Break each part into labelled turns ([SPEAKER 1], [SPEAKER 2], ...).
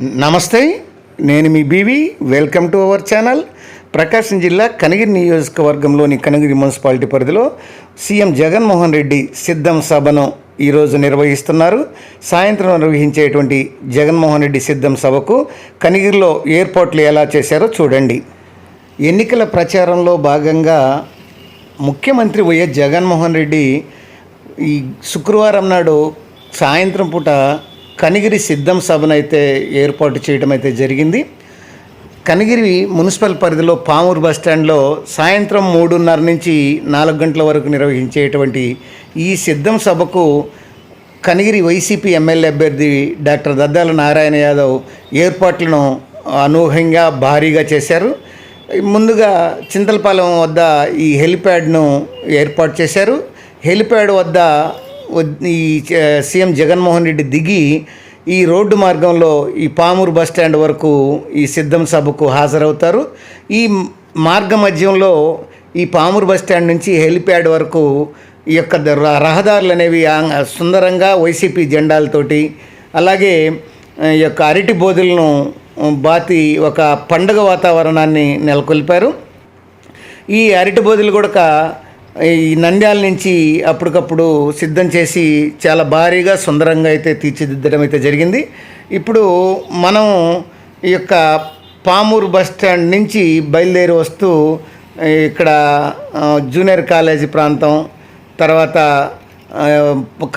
[SPEAKER 1] నమస్తే, నేను మీ బీవీ. Welcome to our channel. Prakasam జిల్లా కనిగిరి నియోజకవర్గంలోని కనిగిరి మున్సిపాలిటీ పరిధిలో సీఎం జగన్మోహన్ రెడ్డి సిద్ధం సభను ఈరోజు నిర్వహిస్తున్నారు. సాయంత్రం నిర్వహించేటువంటి జగన్మోహన్ రెడ్డి సిద్ధం సభకు కనిగిరిలో ఏర్పాట్లు ఎలా చేశారో చూడండి. ఎన్నికల ప్రచారంలో భాగంగా ముఖ్యమంత్రి వైఎస్ జగన్మోహన్ రెడ్డి ఈ శుక్రవారం నాడు సాయంత్రం పూట కనిగిరి సిద్ధం సభనైతే ఏర్పాటు చేయడం అయితే జరిగింది. కనిగిరి మున్సిపల్ పరిధిలో పామూరు బస్టాండ్లో సాయంత్రం 3:30 నుంచి 4 గంటల వరకు నిర్వహించేటువంటి ఈ సిద్ధం సభకు కనిగిరి వైసీపీ ఎమ్మెల్యే అభ్యర్థి డాక్టర్ దద్దాల నారాయణ యాదవ్ ఏర్పాట్లను అనూహ్యంగా భారీగా చేశారు. ముందుగా చింతలపాలెం వద్ద ఈ హెలిప్యాడ్ను ఏర్పాటు చేశారు. హెలిప్యాడ్ వద్ద ఈ సీఎం జగన్మోహన్ రెడ్డి దిగి ఈ రోడ్డు మార్గంలో ఈ పామూరు బస్టాండ్ వరకు ఈ సిద్ధం సభకు హాజరవుతారు. ఈ మార్గ మధ్యంలో ఈ పామూరు బస్టాండ్ నుంచి హెలిప్యాడ్ వరకు ఈ యొక్క రహదారులు అనేవి సుందరంగా వైసీపీ జెండాలతోటి, అలాగే ఈ యొక్క అరటి బోధులను బాతి ఒక పండుగ వాతావరణాన్ని నెలకొల్పారు. ఈ అరటి బోధులు కూడా ఈ నంద్యాల నుంచి అప్పటికప్పుడు సిద్ధం చేసి చాలా భారీగా సుందరంగా అయితే తీర్చిదిద్దడం అయితే జరిగింది. ఇప్పుడు మనం ఈ యొక్క పామూరు బస్టాండ్ నుంచి బయలుదేరి వస్తూ ఇక్కడ జూనియర్ కాలేజీ ప్రాంతం, తర్వాత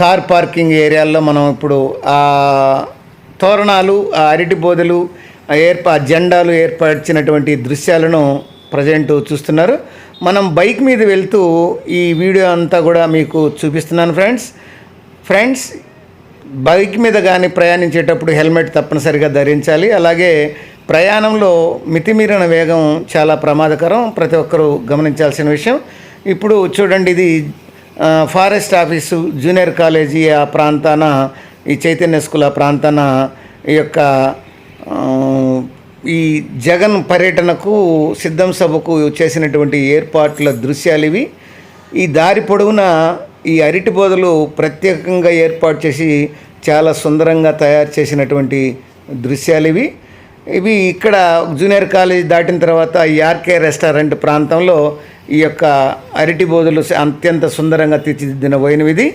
[SPEAKER 1] కార్ పార్కింగ్ ఏరియాల్లో మనం ఇప్పుడు ఆ తోరణాలు, ఆ అరటి బోధలు, జెండాలు ఏర్పరిచినటువంటి దృశ్యాలను ప్రజెంట్ చూస్తున్నారు. మనం బైక్ మీద వెళ్తూ ఈ వీడియో అంతా కూడా మీకు చూపిస్తున్నాను ఫ్రెండ్స్. బైక్ మీద కానీ ప్రయాణించేటప్పుడు హెల్మెట్ తప్పనిసరిగా ధరించాలి. అలాగే ప్రయాణంలో మితిమీరిన వేగం చాలా ప్రమాదకరం, ప్రతి ఒక్కరూ గమనించాల్సిన విషయం. ఇప్పుడు చూడండి, ఇది ఫారెస్ట్ ఆఫీసు, జూనియర్ కాలేజీ ఆ ప్రాంతాన, ఈ చైతన్య స్కూల్ ఆ ప్రాంతాన ఈ యొక్క ఈ జగన్ పర్యటనకు సిద్ధం సభకు చేసినటువంటి ఏర్పాట్ల దృశ్యాలు ఇవి. ఈ దారి పొడవునా ఈ అరటి బోధలు ప్రత్యేకంగా ఏర్పాటు చేసి చాలా సుందరంగా తయారు చేసినటువంటి దృశ్యాలు ఇవి ఇక్కడ జూనియర్ కాలేజ్ దాటిన తర్వాత ఆర్కే రెస్టారెంట్ ప్రాంతంలో ఈ యొక్క అరటి బోధలు అత్యంత సుందరంగా తీర్చిదిద్దిన వైనవిది.